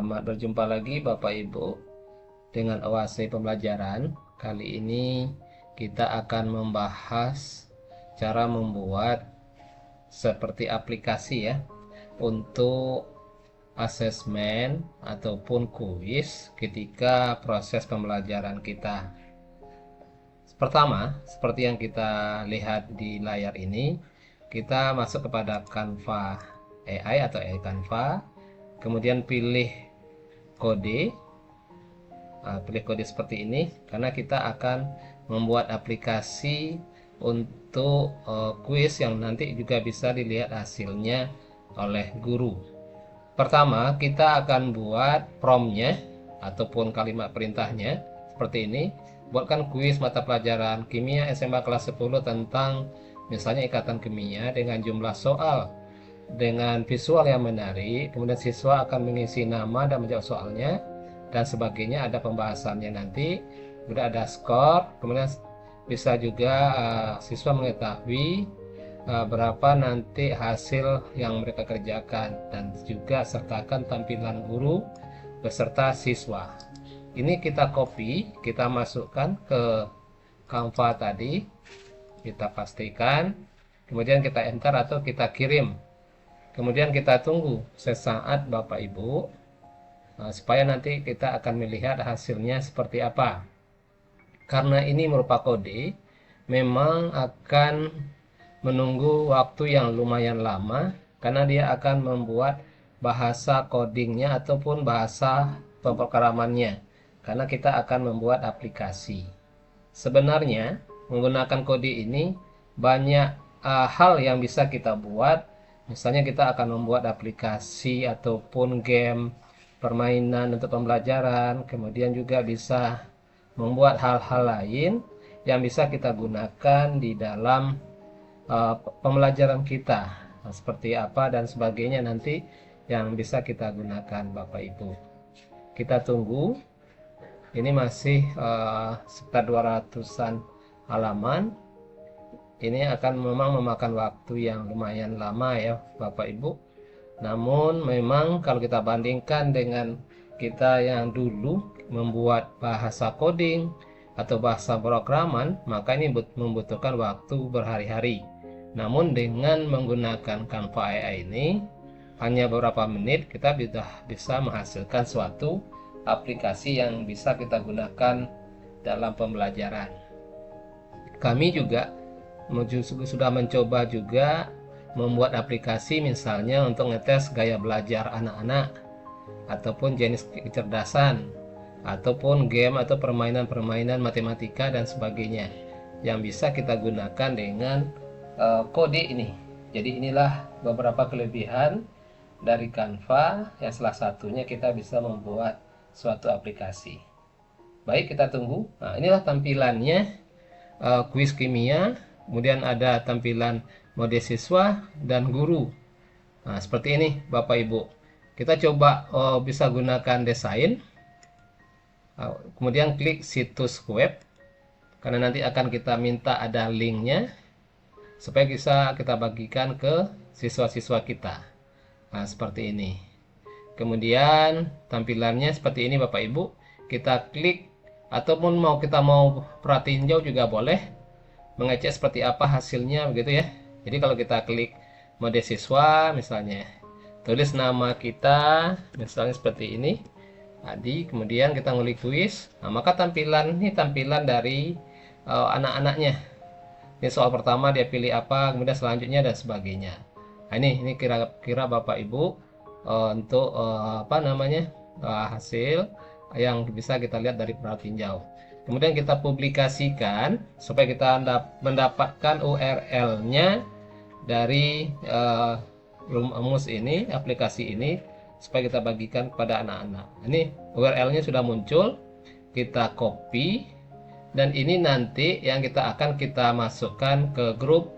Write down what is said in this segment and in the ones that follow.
Selamat berjumpa lagi Bapak Ibu dengan OAC pembelajaran. Kali ini kita akan membahas cara membuat seperti aplikasi ya untuk asesmen ataupun kuis ketika proses pembelajaran kita. Pertama, seperti yang kita lihat di layar ini, kita masuk kepada Canva AI atau AI Canva, kemudian pilih kode. Pilih kode seperti ini karena kita akan membuat aplikasi untuk kuis yang nanti juga bisa dilihat hasilnya oleh guru. Pertama, kita akan buat promptnya ataupun kalimat perintahnya seperti ini. Buatkan kuis mata pelajaran kimia SMA kelas 10 tentang misalnya ikatan kimia dengan jumlah soal dengan visual yang menarik. Kemudian siswa akan mengisi nama dan menjawab soalnya dan sebagainya, ada pembahasannya nanti, kemudian ada skor, kemudian bisa juga siswa mengetahui berapa nanti hasil yang mereka kerjakan, dan juga sertakan tampilan guru beserta siswa. Ini kita copy, kita masukkan ke Canva tadi, kita pastikan, kemudian kita enter atau kita kirim, kemudian kita tunggu sesaat Bapak Ibu, supaya nanti kita akan melihat hasilnya seperti apa. Karena ini merupakan kode, memang akan menunggu waktu yang lumayan lama karena dia akan membuat bahasa codingnya ataupun bahasa pemrogramannya, karena kita akan membuat aplikasi. Sebenarnya menggunakan kode ini banyak hal yang bisa kita buat. Misalnya kita akan membuat aplikasi ataupun game, permainan untuk pembelajaran, kemudian juga bisa membuat hal-hal lain yang bisa kita gunakan di dalam pembelajaran kita. Seperti apa dan sebagainya nanti yang bisa kita gunakan Bapak Ibu. Kita tunggu. Ini masih sekitar 200-an halaman. Ini akan memang memakan waktu yang lumayan lama ya Bapak Ibu. Namun memang kalau kita bandingkan dengan kita yang dulu membuat bahasa coding atau bahasa programan, maka ini membutuhkan waktu berhari-hari. Namun dengan menggunakan Canva AI ini, hanya beberapa menit kita bisa menghasilkan suatu aplikasi yang bisa kita gunakan dalam pembelajaran. Kami juga sudah mencoba juga membuat aplikasi misalnya untuk ngetes gaya belajar anak-anak ataupun jenis kecerdasan ataupun game atau permainan-permainan matematika dan sebagainya yang bisa kita gunakan dengan kode ini. Jadi inilah beberapa kelebihan dari Canva, yang salah satunya kita bisa membuat suatu aplikasi. Baik, kita tunggu. Nah, inilah tampilannya kuis kimia, kemudian ada tampilan mode siswa dan guru. Nah, seperti ini Bapak Ibu. Kita coba bisa gunakan desain, kemudian klik situs web, karena nanti akan kita minta ada linknya supaya bisa kita bagikan ke siswa-siswa kita. Nah, seperti ini. Kemudian tampilannya seperti ini Bapak Ibu. Kita klik ataupun kita mau perhatiin jauh juga boleh, mengecek seperti apa hasilnya begitu ya. Jadi kalau kita klik mode siswa misalnya, tulis nama kita misalnya seperti ini tadi, kemudian kita ngulik kuis. Nah, maka tampilan ini tampilan dari anak-anaknya. Ini soal pertama dia pilih apa, kemudian selanjutnya dan sebagainya. Nah, ini kira-kira Bapak Ibu untuk hasil yang bisa kita lihat dari perhatinjau. Kemudian kita publikasikan supaya kita mendapatkan URL-nya dari rumus ini, aplikasi ini, supaya kita bagikan kepada anak-anak. Ini URL-nya sudah muncul, kita copy, dan ini nanti yang akan kita masukkan ke grup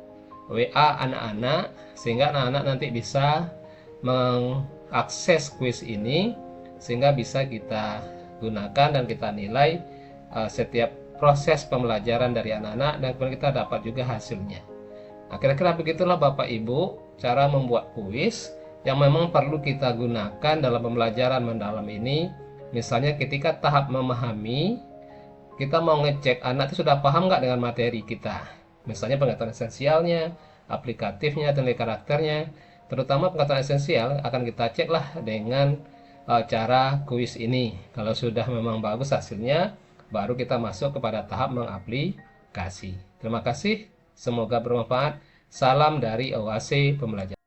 WA anak-anak, sehingga anak-anak nanti bisa mengakses kuis ini, sehingga bisa kita gunakan dan kita nilai setiap proses pembelajaran dari anak-anak, dan kemudian kita dapat juga hasilnya. Nah, kira-kira begitulah Bapak Ibu cara membuat kuis yang memang perlu kita gunakan dalam pembelajaran mendalam ini. Misalnya ketika tahap memahami, kita mau ngecek anak itu sudah paham nggak dengan materi kita. Misalnya pengetahuan esensialnya, aplikatifnya, nilai karakternya. Terutama pengetahuan esensial akan kita cek lah dengan cara kuis ini. Kalau sudah memang bagus hasilnya, baru kita masuk kepada tahap mengaplikasi. Terima kasih, semoga bermanfaat. Salam dari OAC Pembelajaran.